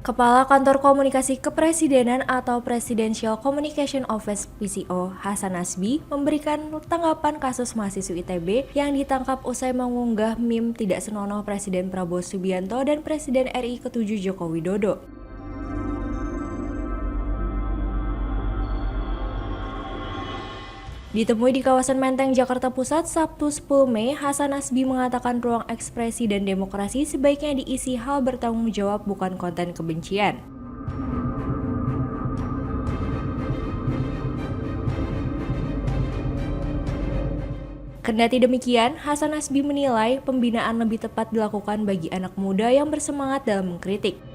Kepala Kantor Komunikasi Kepresidenan atau Presidential Communication Office (PCO), Hasan Nasbi, memberikan tanggapan kasus mahasiswa ITB yang ditangkap usai mengunggah meme tidak senonoh Presiden Prabowo Subianto dan Presiden RI ke-7 Joko Widodo. Ditemui di kawasan Menteng, Jakarta Pusat, Sabtu 10 Mei, Hasan Nasbi mengatakan ruang ekspresi dan demokrasi sebaiknya diisi hal bertanggung jawab, bukan konten kebencian. Kendati demikian, Hasan Nasbi menilai pembinaan lebih tepat dilakukan bagi anak muda yang bersemangat dalam mengkritik.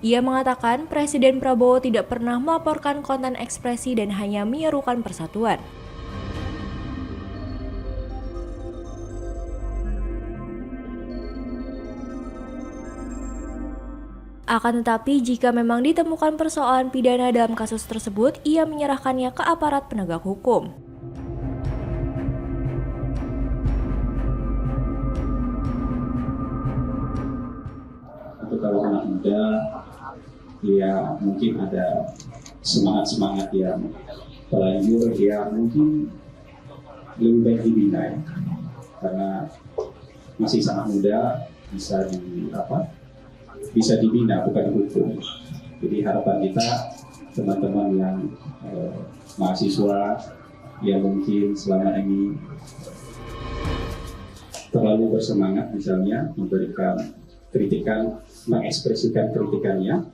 Ia mengatakan Presiden Prabowo tidak pernah melaporkan konten ekspresi dan hanya menyerukan persatuan. Akan tetapi, jika memang ditemukan persoalan pidana dalam kasus tersebut, ia menyerahkannya ke aparat penegak hukum. Untuk kalau anak muda, ya mungkin ada semangat yang terlanjur, ya mungkin lebih baik dibina, karena masih sangat muda, bisa dibina, bukan dihukum. Jadi harapan kita, teman-teman yang mahasiswa yang mungkin selama ini terlalu bersemangat, misalnya memberikan kritikan, mengekspresikan kritikannya,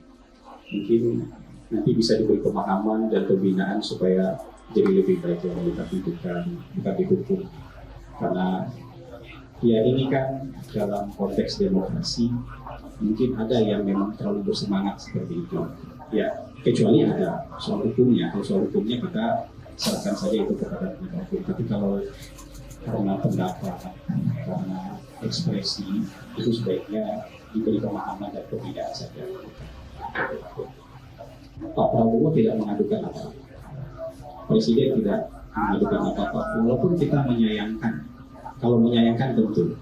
mungkin nanti bisa diberi pemahaman dan pembinaan supaya jadi lebih baik lagi, tapi bukan dihukum. Karena ya ini kan dalam konteks demokrasi, mungkin ada yang memang terlalu bersemangat seperti itu. Ya, kecuali ada soal hukumnya. Kalau soal hukumnya kita serahkan saja itu kepada penegak hukum. Tapi kalau karena pendapat, karena ekspresi, itu sebaiknya diberi pemahaman dan pembinaan saja. Pak Prabowo tidak mengadukan apa-apa, Presiden tidak mengadukan apa-apa, walaupun kita menyayangkan. Kalau menyayangkan tentu,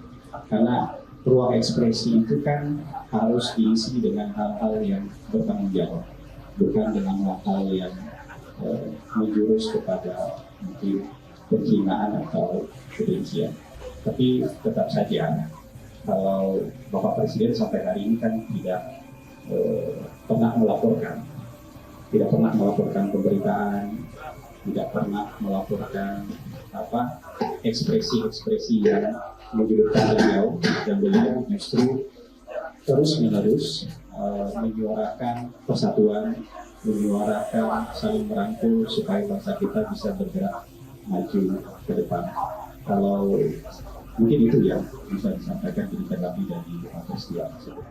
karena ruang ekspresi itu kan harus diisi dengan hal-hal yang bertanggung jawab, bukan dengan hal-hal yang menjurus kepada mungkin penghinaan atau kebencian. Tapi tetap saja, kalau Bapak Presiden sampai hari ini kan tidak pernah melaporkan pemberitaan, tidak pernah melaporkan ekspresi-ekspresi yang menyudutkan beliau, dan beliau justru terus-menerus menyuarakan persatuan, menyuarakan saling merangkul supaya bangsa kita bisa bergerak maju ke depan. Kalau mungkin itu yang bisa disampaikan ditanggapi dari peristiwa tersebut.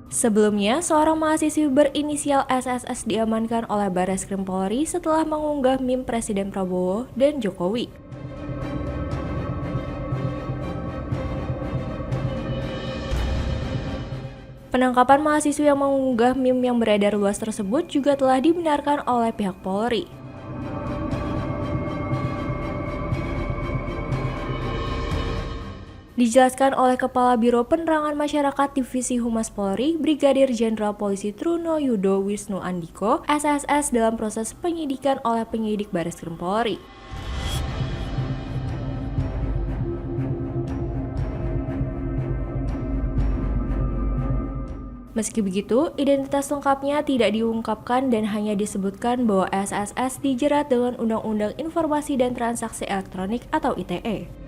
Sebelumnya, seorang mahasiswi berinisial SSS diamankan oleh Barreskrim Polri setelah mengunggah meme Presiden Prabowo dan Jokowi. Penangkapan mahasiswa yang mengunggah meme yang beredar luas tersebut juga telah dibenarkan oleh pihak Polri. Dijelaskan oleh Kepala Biro Penerangan Masyarakat Divisi Humas Polri, Brigadir Jenderal Polisi Truno Yudo Wisnu Andiko, SSS dalam proses penyidikan oleh penyidik Barreskrim Polri. Meski begitu, identitas lengkapnya tidak diungkapkan dan hanya disebutkan bahwa SSS dijerat dengan Undang-Undang Informasi dan Transaksi Elektronik atau ITE.